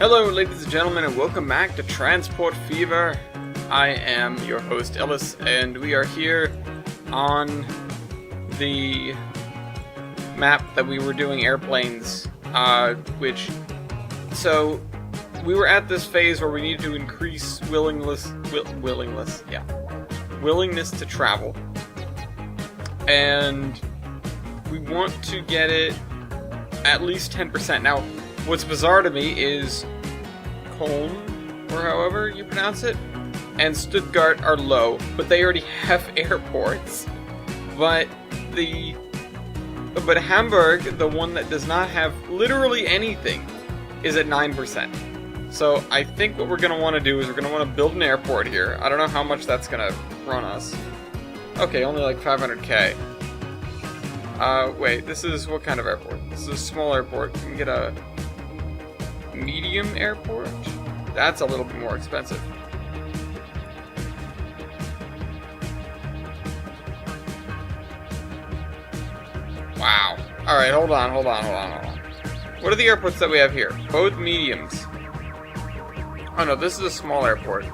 Hello, ladies and gentlemen, and welcome back to Transport Fever. I am your host, Ellis, and we are here on the map that we were doing airplanes, so we were at this phase where we needed to increase willingness to travel, and we want to get it at least 10%. Now, what's bizarre to me is Köln, or however you pronounce it, and Stuttgart are low, but they already have airports. But Hamburg, the one that does not have literally anything, is at 9%. So I think what we're going to want to do is we're going to want to build an airport here. I don't know how much that's going to run us. Okay, only like 500k. Wait, this is what kind of airport? This is a small airport. Can we get a medium airport? That's a little bit more expensive. Wow. Alright, hold on. What are the airports that we have here? Both mediums. Oh no, this is a small airport.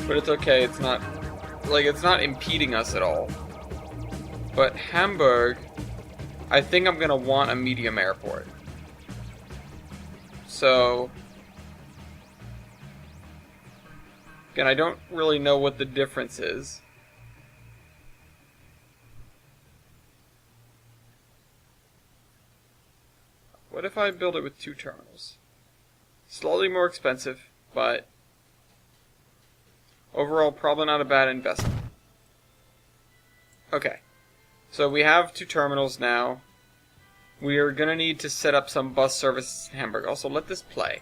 But it's okay, it's not impeding us at all. But Hamburg, I think I'm gonna want a medium airport. So, again, I don't really know what the difference is. What if I build it with 2 terminals? Slightly more expensive, but overall probably not a bad investment. Okay, so we have 2 terminals now. We are going to need to set up some bus services in Hamburg. Also, let this play.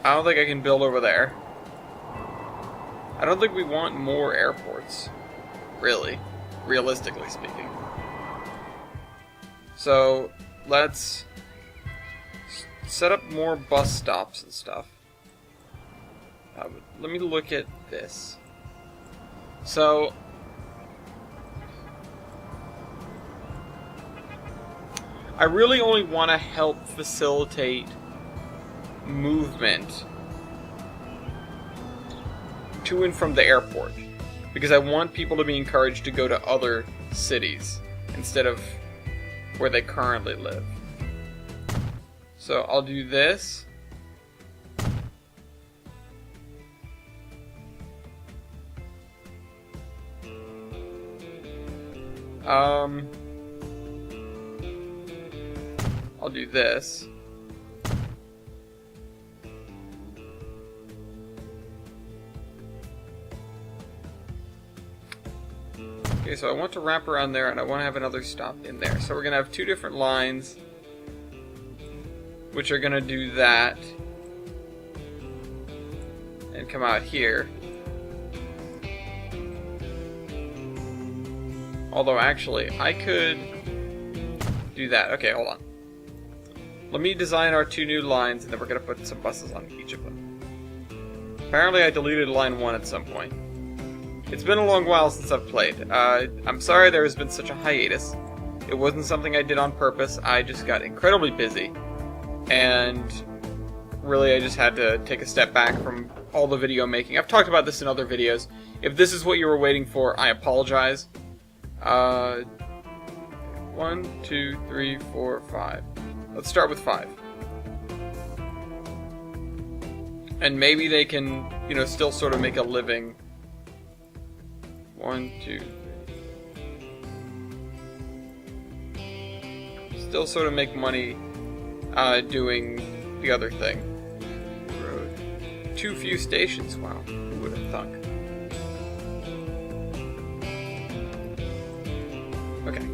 I don't think I can build over there. I don't think we want more airports, really, realistically speaking. So, let's set up more bus stops and stuff. Let me look at this. So, I really only want to help facilitate movement to and from the airport, because I want people to be encouraged to go to other cities instead of where they currently live. So I'll do this. I'll do this. Okay, so I want to wrap around there, and I want to have another stop in there. So we're going to have 2 different lines, which are going to do that, and come out here. Although, actually, I could do that. Okay, hold on. Let me design our 2 new lines, and then we're going to put some buses on each of them. Apparently I deleted line 1 at some point. It's been a long while since I've played. I'm sorry there has been such a hiatus. It wasn't something I did on purpose. I just got incredibly busy. And really I just had to take a step back from all the video making. I've talked about this in other videos. If this is what you were waiting for, I apologize. 1, 2, 3, 4, 5. Let's start with 5. And maybe they can, still sort of make a living. 1, 2, 3. Still sort of make money doing the other thing. Road. Too few stations. Wow, who would have thunk? Okay.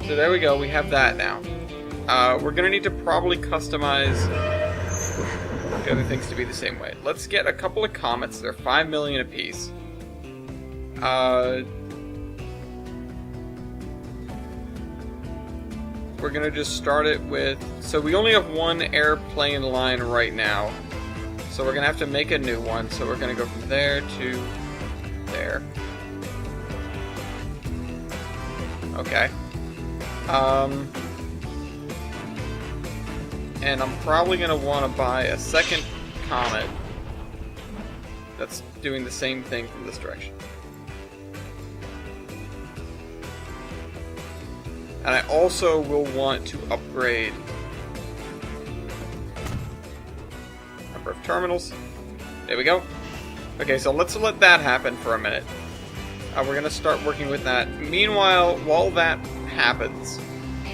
So there we go, we have that now. We're gonna need to probably customize the other things to be the same way. Let's get a couple of comets. They're 5 million apiece. We're gonna just start it with... So we only have 1 airplane line right now. So we're gonna have to make a new one. So we're gonna go from there to there. Okay. and I'm probably going to want to buy a second Comet that's doing the same thing from this direction. And I also will want to upgrade number of terminals. There we go. Okay, so let's let that happen for a minute. We're going to start working with that. Meanwhile, while that happens,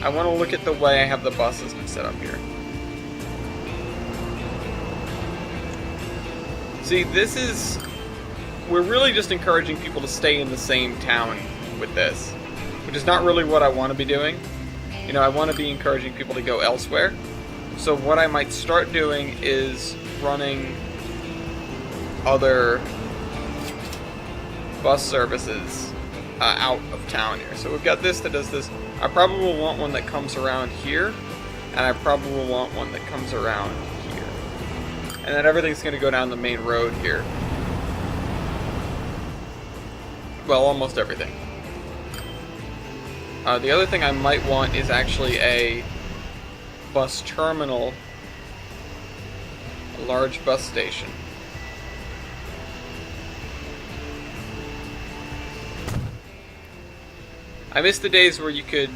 I want to look at the way I have the bus system set up here. See, this is... We're really just encouraging people to stay in the same town with this, which is not really what I want to be doing. You know, I want to be encouraging people to go elsewhere. So what I might start doing is running other bus services out of town here. So we've got this that does this. I probably will want one that comes around here, and I probably will want one that comes around here. And then everything's going to go down the main road here. Well, almost everything. The other thing I might want is actually a bus terminal, a large bus station. I miss the days where you could,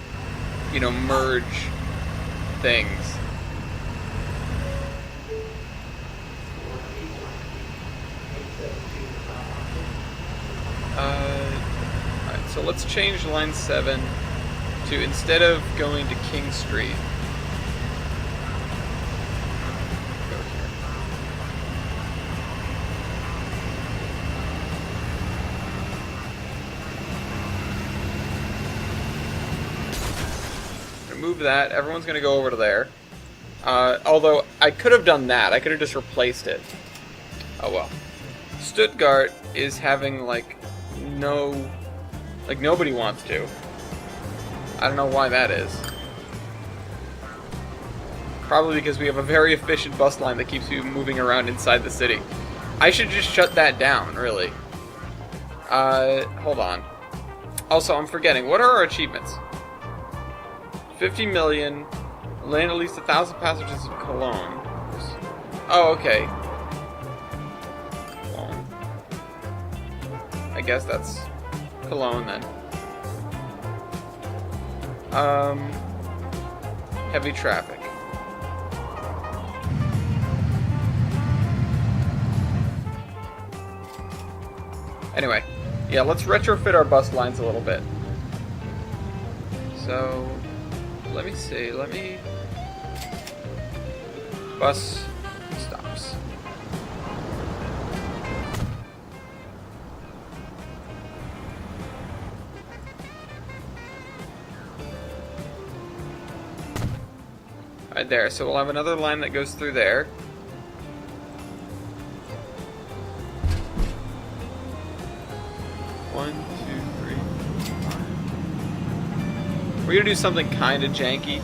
you know, merge things. Alright, so let's change line 7 to, instead of going to King Street, go here. Move that. Everyone's going to go over to there. Although, I could have done that. I could have just replaced it. Oh well. Stuttgart is having, like, no... Like, nobody wants to. I don't know why that is. Probably because we have a very efficient bus line that keeps you moving around inside the city. I should just shut that down, really. Hold on. Also, I'm forgetting. What are our achievements? 50 million, land at least 1,000 passengers in Cologne. Oh, okay. Cologne. I guess that's Cologne then. Heavy traffic. Anyway, yeah, let's retrofit our bus lines a little bit. So... let me see, bus stops. Right there, so we'll have another line that goes through there. One, two, three. We're gonna do something kind of janky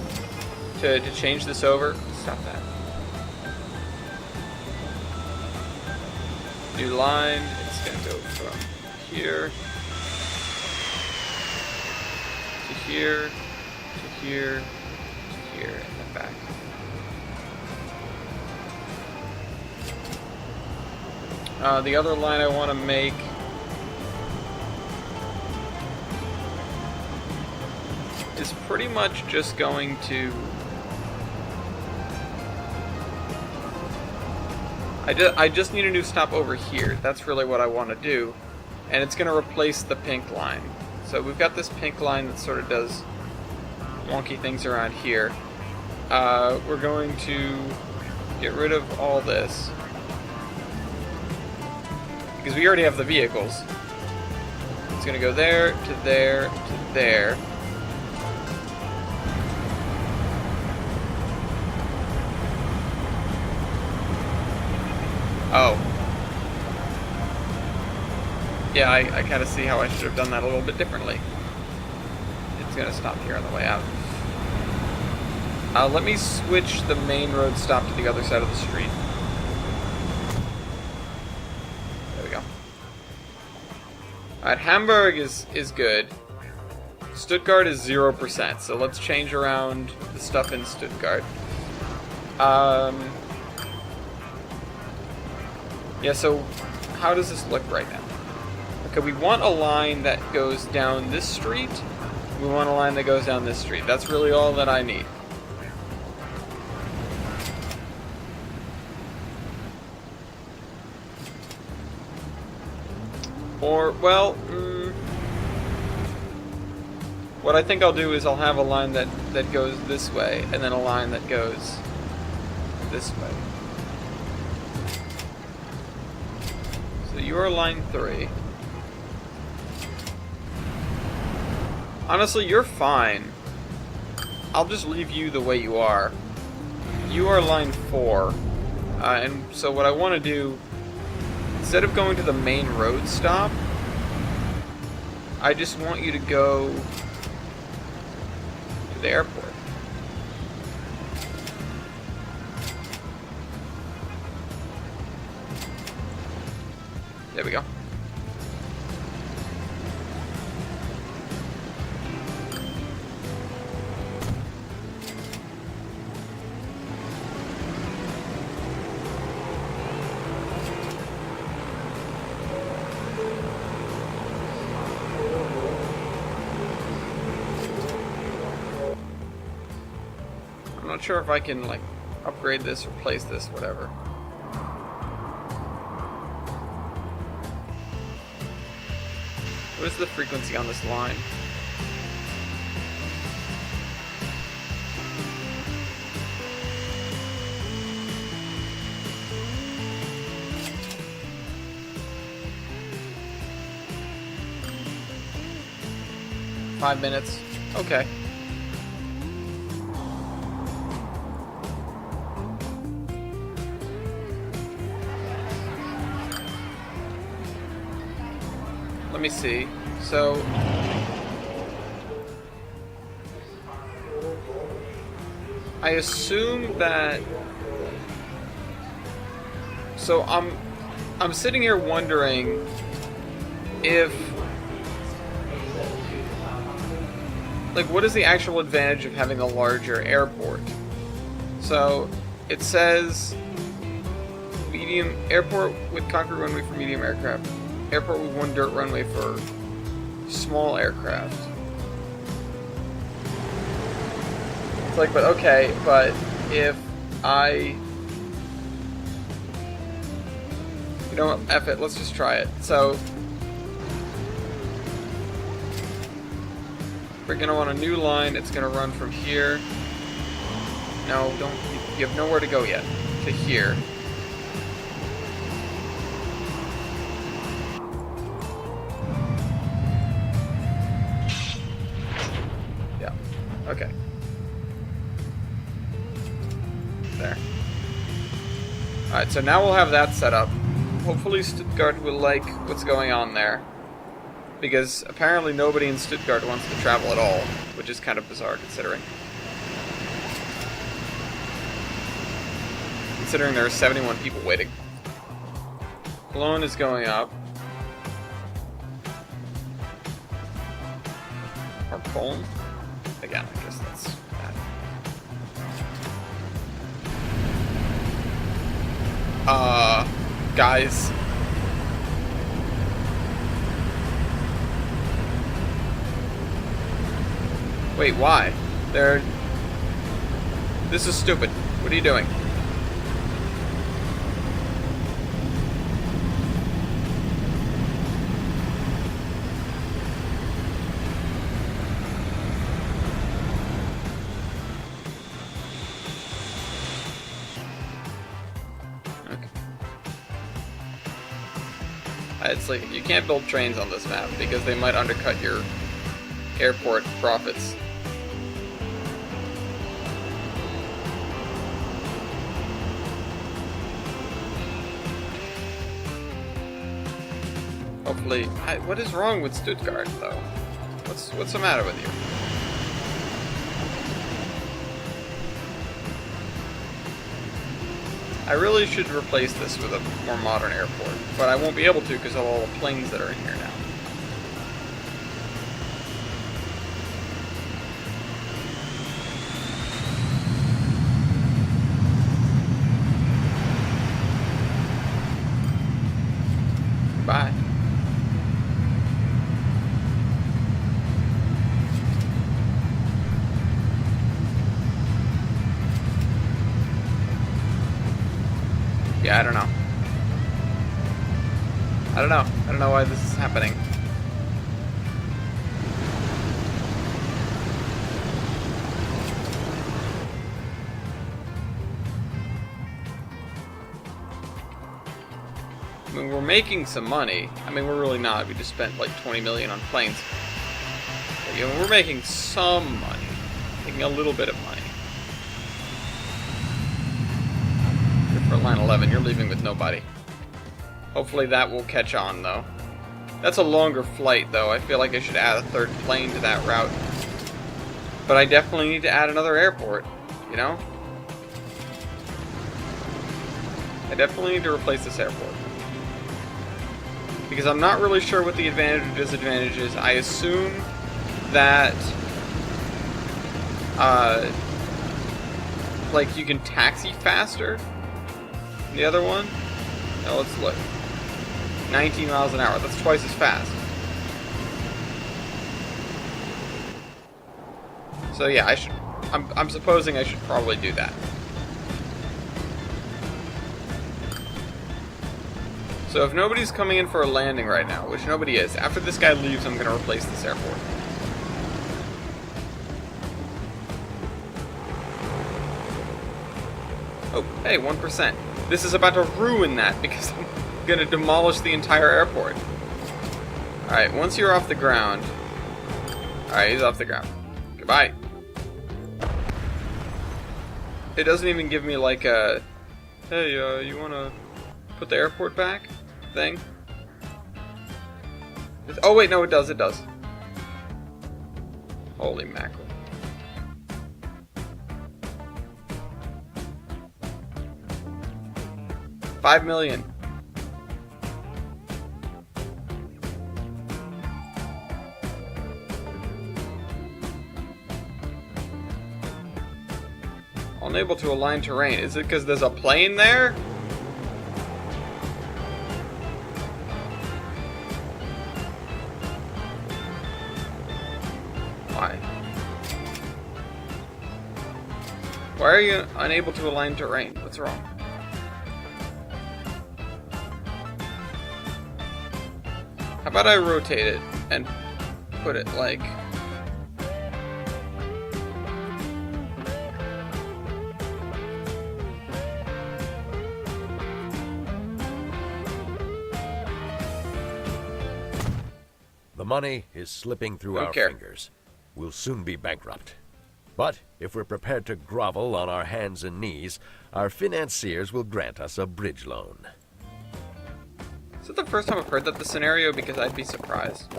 to change this over. Stop that. New line. It's gonna go from here to here to here to here and then back. The other line I want to make is pretty much just going to... I just need a new stop over here. That's really what I want to do. And it's going to replace the pink line. So we've got this pink line that sort of does wonky things around here. We're going to get rid of all this, because we already have the vehicles. It's going to go there, to there, to there. Oh. Yeah, I kind of see how I should have done that a little bit differently. It's going to stop here on the way out. Let me switch the main road stop to the other side of the street. There we go. Alright, Hamburg is good. Stuttgart is 0%, so let's change around the stuff in Stuttgart. Yeah, so how does this look right now? Okay, we want a line that goes down this street. We want a line that goes down this street. That's really all that I need. Or, well, what I think I'll do is I'll have a line that goes this way, and then a line that goes this way. So you are line 3. Honestly, you're fine. I'll just leave you the way you are. You are line 4. And so what I want to do, instead of going to the main road stop, I just want you to go to the airport. There we go. I'm not sure if I can, like, upgrade this, replace this, whatever. What is the frequency on this line? Five minutes. Okay. Let me see. So I assume that. So I'm sitting here wondering if, like, what is the actual advantage of having a larger airport? So it says medium airport with concrete runway for medium aircraft. Airport with one dirt runway for small aircraft. It's like, but okay, but if I... You know what, F it, let's just try it. So, we're gonna want a new line, it's gonna run from here. No, don't, you have nowhere to go yet. To here. Okay. There. Alright, so now we'll have that set up. Hopefully Stuttgart will like what's going on there. Because apparently nobody in Stuttgart wants to travel at all, which is kind of bizarre considering. Considering there are 71 people waiting. Cologne is going up. Or Cologne? Again, I guess that's bad. Guys. Wait, why? This is stupid. What are you doing? It's like, you can't build trains on this map because they might undercut your airport profits. Hopefully, what is wrong with Stuttgart though? What's the matter with you? I really should replace this with a more modern airport, but I won't be able to because of all the planes that are in here now. Yeah, I don't know. I don't know. I don't know why this is happening. I mean, we're making some money. I mean, we're really not. We just spent like 20 million on planes. But, you know, we're making some money. Making a little bit of money. Good for line 11. You're leaving with nobody. Hopefully that will catch on, though. That's a longer flight, though. I feel like I should add a third plane to that route. But I definitely need to add another airport, you know? I definitely need to replace this airport. Because I'm not really sure what the advantage or disadvantage is. I assume that, like, you can taxi faster. The other one? Now let's look. 19 miles an hour. That's twice as fast. So yeah, I should. I'm supposing I should probably do that. So if nobody's coming in for a landing right now, which nobody is, after this guy leaves, I'm going to replace this airport. Oh, hey, 1%. This is about to ruin that because I'm going to demolish the entire airport. Alright, once you're off the ground... Alright, he's off the ground. Goodbye. It doesn't even give me like a... Hey, you want to put the airport back? Thing. Oh wait, no, it does. It does. Holy mackerel! $5 million. Unable to align terrain. Is it because there's a plane there? Why are you unable to align terrain? What's wrong? How about I rotate it and put it like... The money is slipping through our fingers. We'll soon be bankrupt. But if we're prepared to grovel on our hands and knees, our financiers will grant us a bridge loan. Is it the first time I've heard that the scenario? Because I'd be surprised.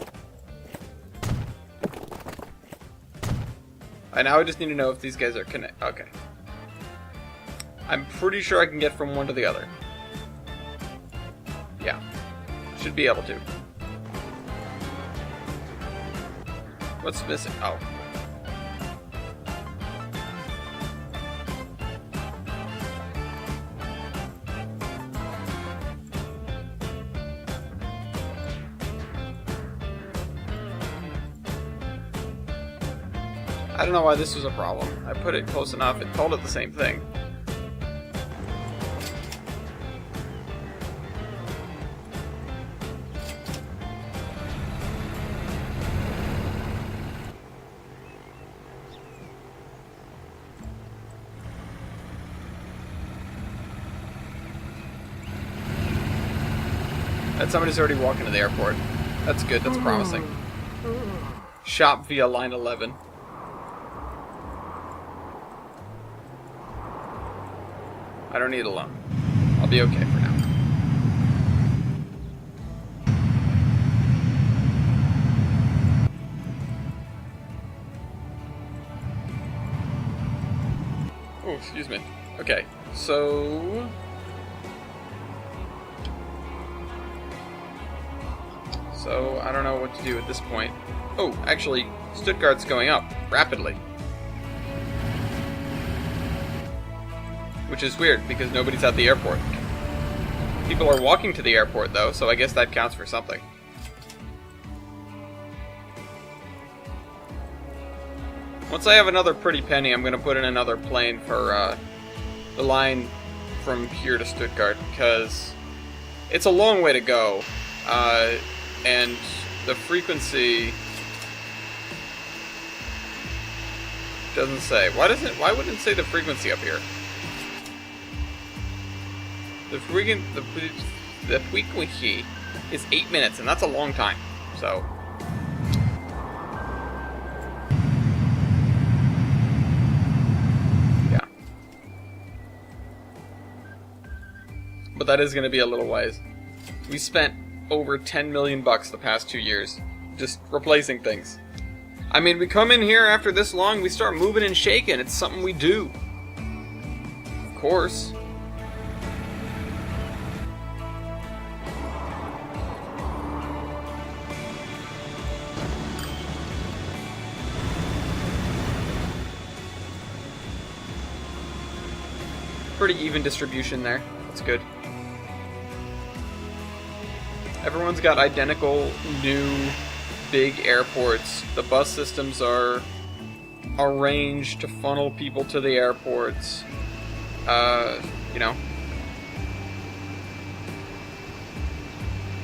And now I just need to know if these guys are connected. Okay. I'm pretty sure I can get from one to the other. Yeah. Should be able to. What's missing? Oh. I don't know why this was a problem. I put it close enough, it told it the same thing. And somebody's already walking to the airport. That's good, that's promising. Shop via line 11. I don't need a loan. I'll be okay for now. Oh, excuse me. Okay, so... I don't know what to do at this point. Oh, actually, Stuttgart's going up rapidly. Which is weird, because nobody's at the airport. People are walking to the airport, though, so I guess that counts for something. Once I have another pretty penny, I'm going to put in another plane for the line from here to Stuttgart, because it's a long way to go, and the frequency doesn't say. Why wouldn't it say the frequency up here? The frequency is 8 minutes, and that's a long time. So, yeah. But that is going to be a little ways. We spent over 10 million bucks the past 2 years just replacing things. I mean, we come in here after this long, we start moving and shaking. It's something we do. Of course. Pretty even distribution there. That's good. Everyone's got identical new big airports. The bus systems are arranged to funnel people to the airports. You know,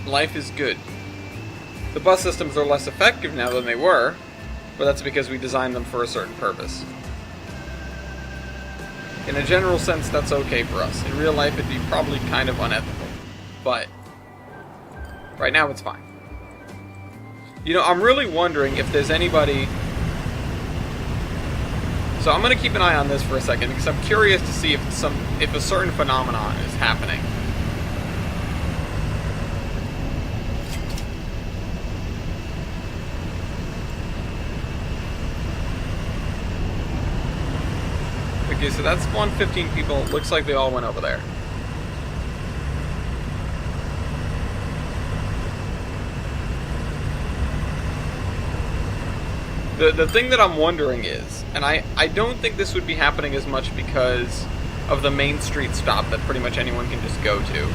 life is good. The bus systems are less effective now than they were, but that's because we designed them for a certain purpose. In a general sense, that's okay for us. In real life, it'd be probably kind of unethical. But right now, it's fine. You know, I'm really wondering if there's anybody... So I'm going to keep an eye on this for a second, because I'm curious to see if a certain phenomenon is happening. Okay, so that's 115 people. It looks like they all went over there. The thing that I'm wondering is, and I don't think this would be happening as much because of the main street stop that pretty much anyone can just go to.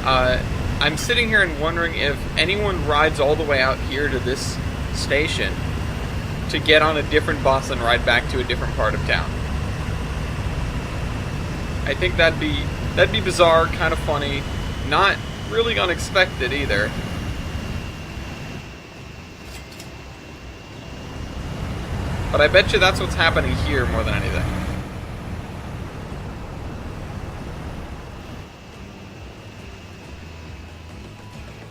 I'm sitting here and wondering if anyone rides all the way out here to this station to get on a different bus and ride back to a different part of town. I think that'd be bizarre, kind of funny, not really unexpected either. But I bet you that's what's happening here more than anything.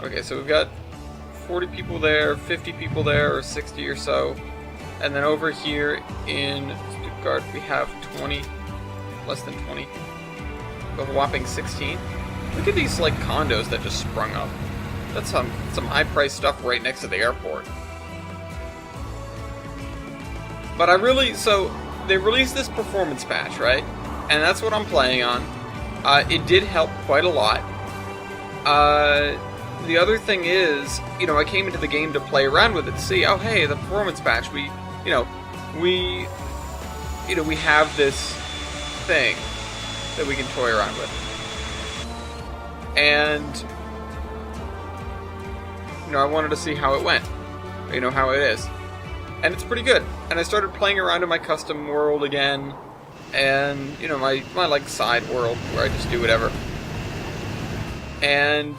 Okay, so we've got 40 people there, 50 people there, or 60 or so. And then over here in Stuttgart we have 20, less than 20. A whopping 16. Look at these like condos that just sprung up. That's some high-priced stuff right next to the airport. But so they released this performance patch, right? And that's what I'm playing on. It did help quite a lot. The other thing is, you know, I came into the game to play around with it to see, oh hey, the performance patch, we have this thing that we can toy around with. And, you know, I wanted to see how it went. You know, how it is. And it's pretty good. And I started playing around in my custom world again. And, you know, my like side world where I just do whatever. And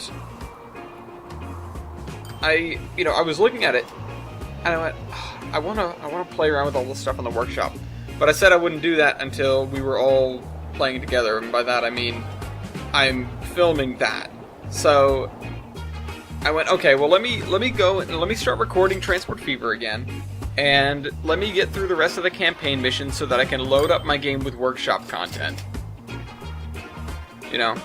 I was looking at it and I went, oh, I wanna play around with all this stuff in the workshop. But I said I wouldn't do that until we were all playing together, and by that I mean I'm filming that. So I went, okay, well let me go and let me start recording Transport Fever again, and let me get through the rest of the campaign missions so that I can load up my game with workshop content. You know,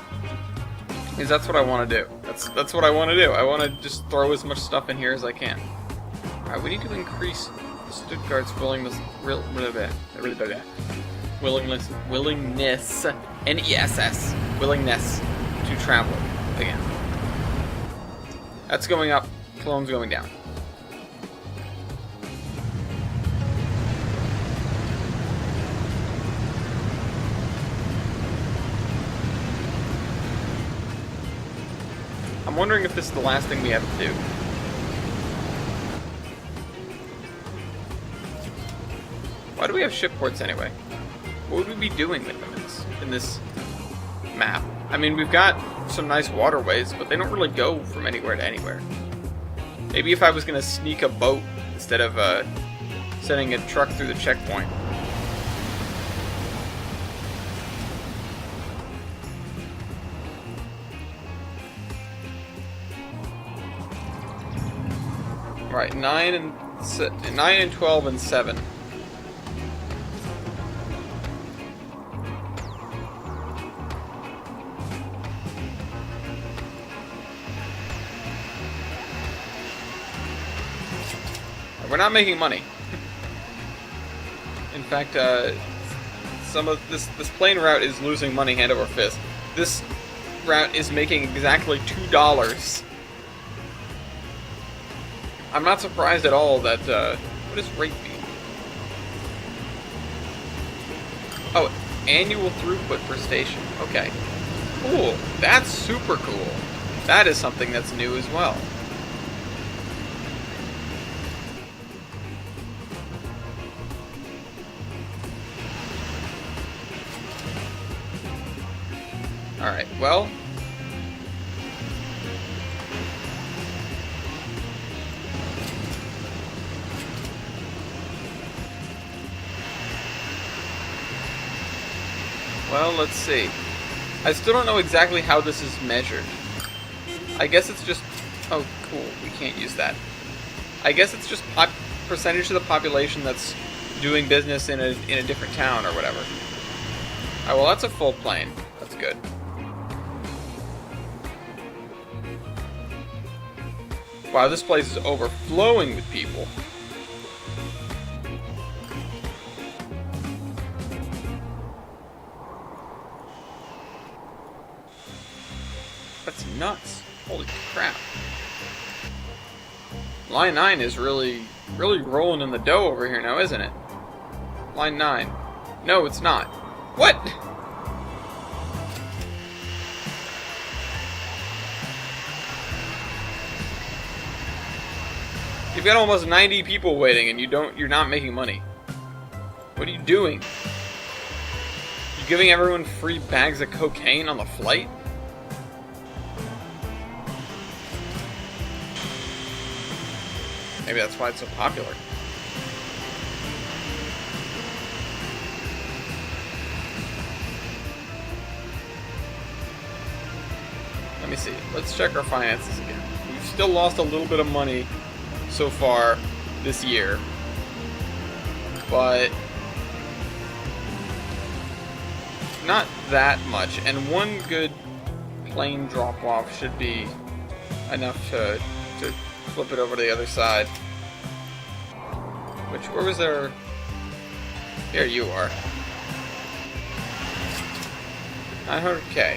because that's what I want to do. That's what I want to do. I want to just throw as much stuff in here as I can. All right, we need to increase Stuttgart's willingness, NESS, willingness to travel again. That's going up, Cologne's going down. I'm wondering if this is the last thing we have to do. Why do we have ship ports anyway? What would we be doing with them in this map. I mean, we've got some nice waterways, but they don't really go from anywhere to anywhere. Maybe if I was going to sneak a boat instead of sending a truck through the checkpoint. Right, 9 and 12 and 7. We're not making money. In fact, some of this plane route is losing money hand over fist. This route is making exactly $2. I'm not surprised at all that, what is rate B? Oh, annual throughput per station. Okay. Cool. That's super cool. That is something that's new as well. Alright, well... Well, let's see. I still don't know exactly how this is measured. I guess it's just... Oh, cool. We can't use that. I guess it's just percentage of the population that's doing business in a different town or whatever. Oh, well, that's a full plane. That's good. Wow, this place is overflowing with people. That's nuts. Holy crap. Line 9 is really rolling in the dough over here now, isn't it? Line 9. No, it's not. What? You've got almost 90 people waiting and you're not making money. What are you doing? You giving everyone free bags of cocaine on the flight? Maybe that's why it's so popular. Let me see. Let's check our finances again. We've still lost a little bit of money so far this year, but not that much. And one good plane drop-off should be enough to flip it over to the other side. Where was there? Here you are. 900K.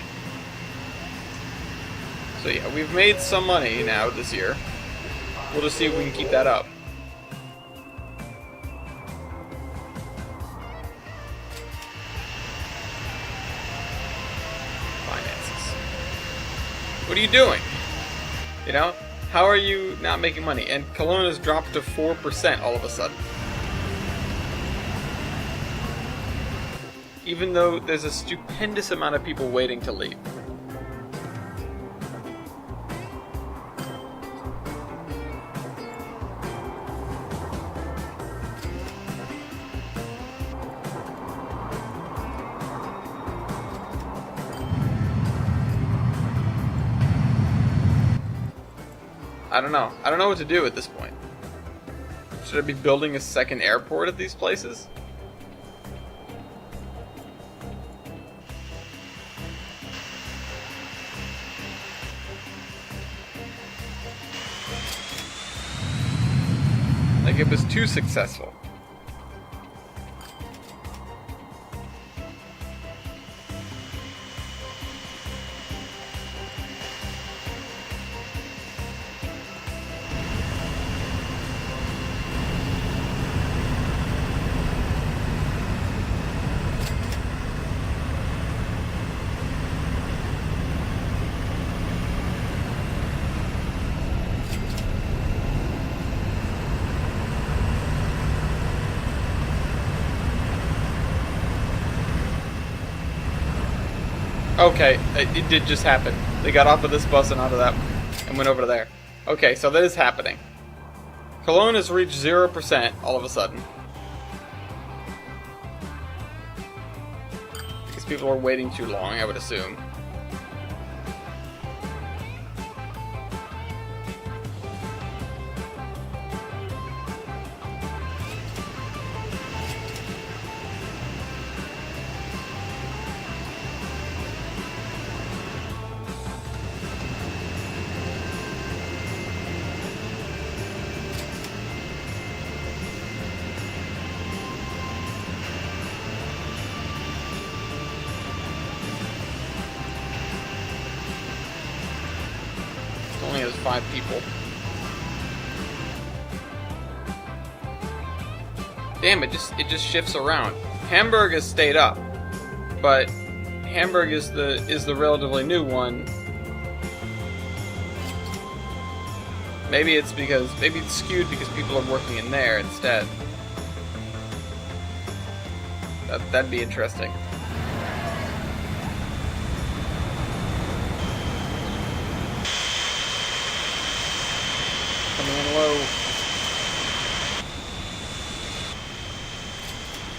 So yeah, we've made some money now this year. We'll just see if we can keep that up. Finances. What are you doing? You know? How are you not making money? And Cologne has dropped to 4% all of a sudden. Even though there's a stupendous amount of people waiting to leave. I don't know. I don't know what to do at this point. Should I be building a second airport at these places? Like, it was too successful. Okay, it did just happen. They got off of this bus and onto that and went over to there. Okay, so that is happening. Cologne has reached 0% all of a sudden. Because people are waiting too long, I would assume. Only has 5 people. Damn, it just shifts around. Hamburg has stayed up, but Hamburg is the relatively new one. Maybe it's skewed because people are working in there instead. That'd be interesting. Coming in low.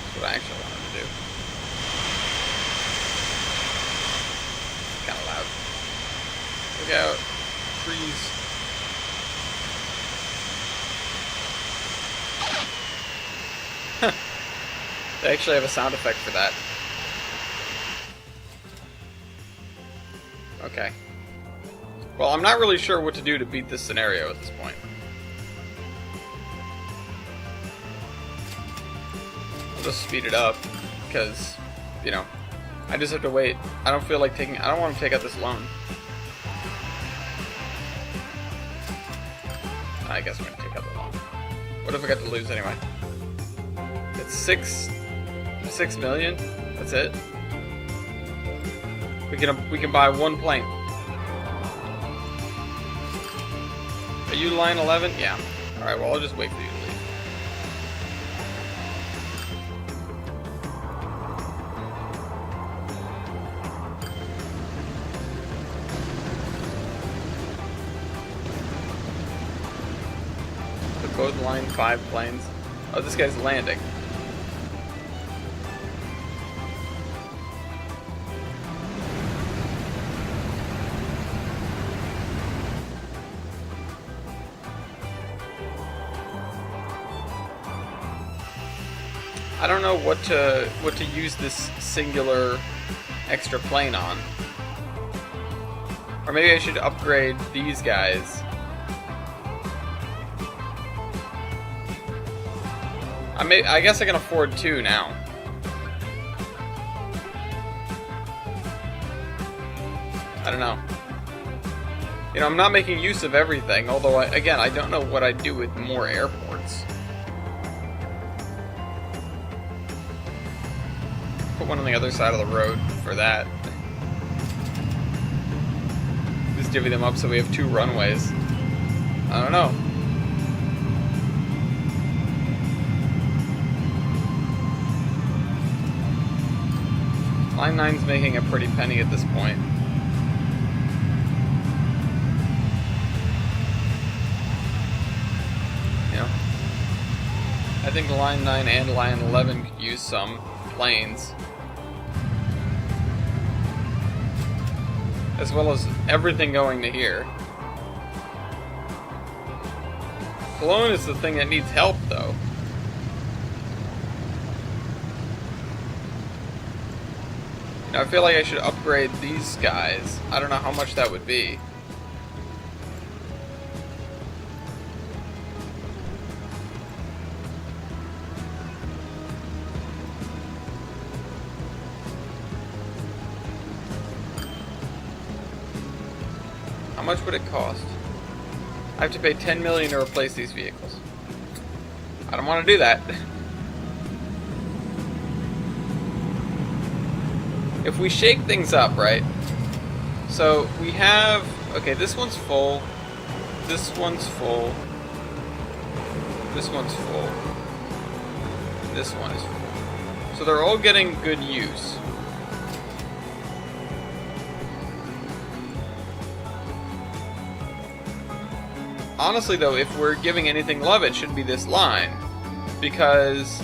That's what I actually wanted to do. Kind of loud. Look out. Trees. They actually have a sound effect for that. Okay. Well, I'm not really sure what to do to beat this scenario at this point. I'll just speed it up, because, you know, I just have to wait. I don't feel like taking... I don't want to take out this loan. I guess I'm going to take out the loan. What if I got to lose anyway? It's 6 million? That's it? We can buy 1 plane. Are you line 11? Yeah. Alright, well, I'll just wait for you to leave. So both line 5 planes. Oh, this guy's landing. I don't know what to use this singular extra plane on. Or maybe I should upgrade these guys. I guess I can afford 2 now. I don't know. You know, I'm not making use of everything, although again, I don't know what I'd do with more airports. Put one on the other side of the road for that. Just divvy them up so we have 2 runways. I don't know. Line 9's making a pretty penny at this point. You know, I think Line 9 and Line 11 could use some planes. As well as everything going to here. Cologne is the thing that needs help, though. Now, I feel like I should upgrade these guys. I don't know how much that would be. How much would it cost? I have to pay 10 million to replace these vehicles. I don't want to do that. If we shake things up, right? So we have, okay, this one's full. This one's full. This one's full. This one is full. So they're all getting good use. honestly though, if we're giving anything love, it should be this line, because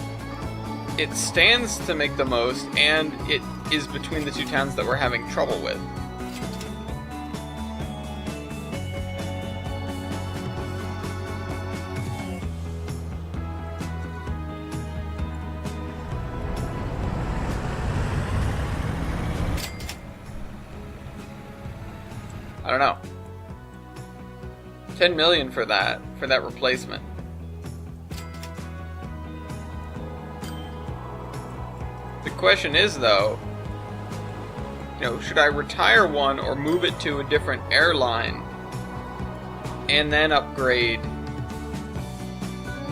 it stands to make the most, and it is between the two towns that we're having trouble with. I don't know. 10 million for that replacement. The question is though, should I retire one or move it to a different airline and then upgrade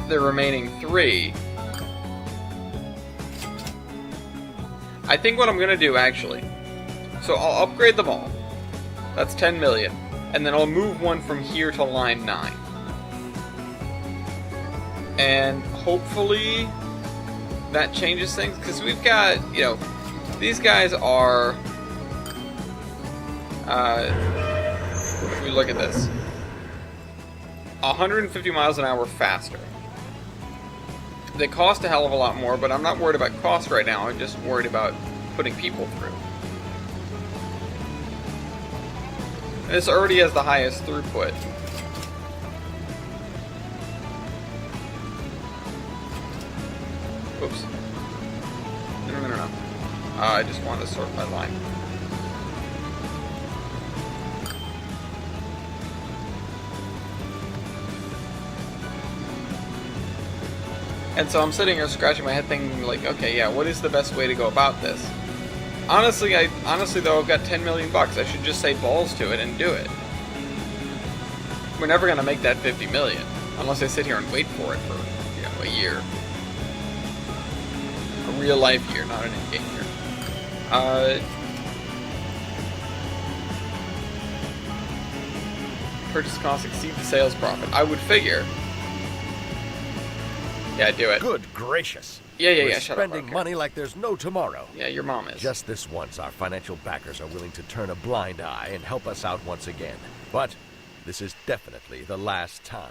the remaining 3? I think what I'm gonna do actually, so I'll upgrade them all. That's 10 million. And then I'll move one from here to line 9. And hopefully that changes things, because we've got, these guys are, if we look at this, 150 miles an hour faster. They cost a hell of a lot more, but I'm not worried about cost right now. I'm just worried about putting people through. And this already has the highest throughput. Oops. No. I just wanted to sort by line. And so I'm sitting here scratching my head thinking like, okay, yeah, what is the best way to go about this? Honestly though, I've got 10 million bucks. I should just say balls to it and do it. We're never gonna make that 50 million unless I sit here and wait for it for, a year. A real life year, not an in-game year. Purchase costs exceed the sales profit. I would figure. Yeah, do it. Good gracious. Yeah. Shut up. Spending money like there's no tomorrow. Yeah, your mom is. Just this once, our financial backers are willing to turn a blind eye and help us out once again. But this is definitely the last time.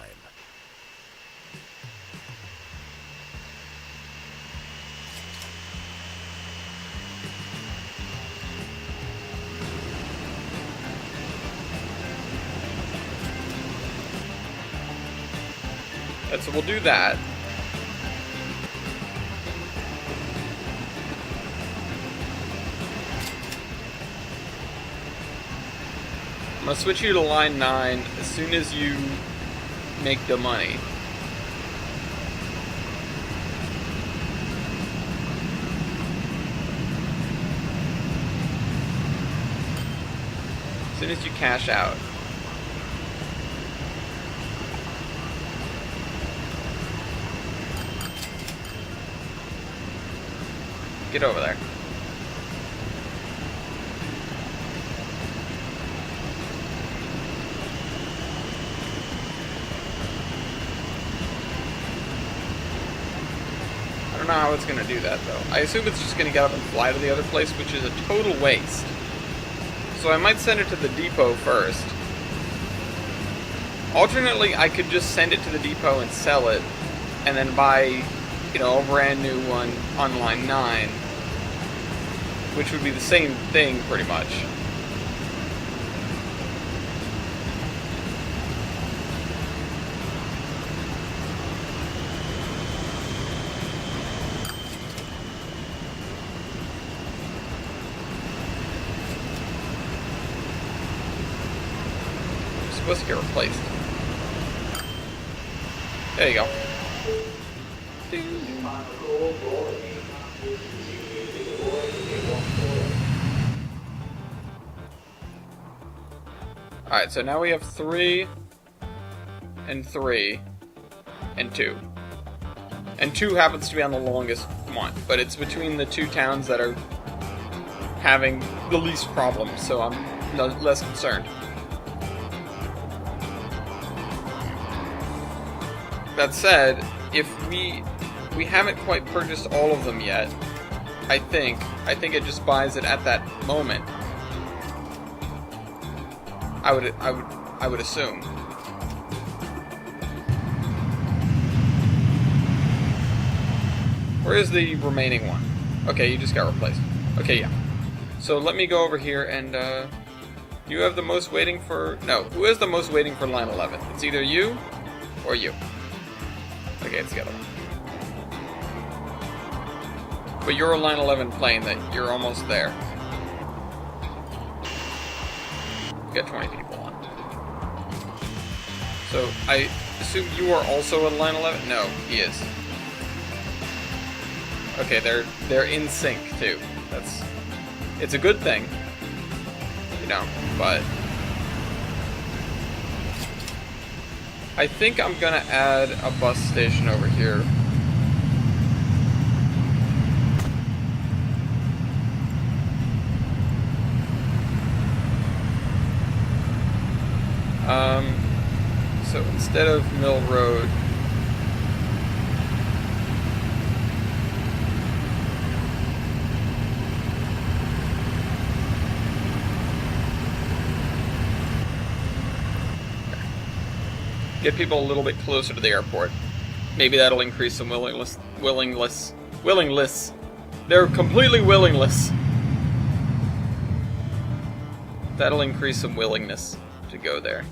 And so we'll do that. I'm gonna switch you to line 9 as soon as you make the money. As soon as you cash out. Get over there. I don't know how it's going to do that, though. I assume it's just going to get up and fly to the other place, which is a total waste. So I might send it to the depot first. Alternately, I could just send it to the depot and sell it, and then buy, a brand new one on line 9, which would be the same thing, pretty much. It's supposed to get replaced. There you go. Alright, so now we have 3, and 3, and 2. And 2 happens to be on the longest one, but it's between the two towns that are having the least problems, so I'm less concerned. That said, if we haven't quite purchased all of them yet, I think it just buys it at that moment. I would assume. Where is the remaining one? Okay, you just got replaced. Okay, yeah. So let me go over here and, you have the most waiting for... No, who has the most waiting for line 11? It's either you or you. Okay, it's the other one. But you're a line 11 plane that you're almost there. You got 20 people on. So, I assume you are also a line 11? No, he is. Okay, they're in sync, too. It's a good thing. You know, but... I think I'm gonna add a bus station over here. So instead of Mill Road, get people a little bit closer to the airport. Maybe that'll increase some willingness. They're completely willingless. That'll increase some willingness to go there.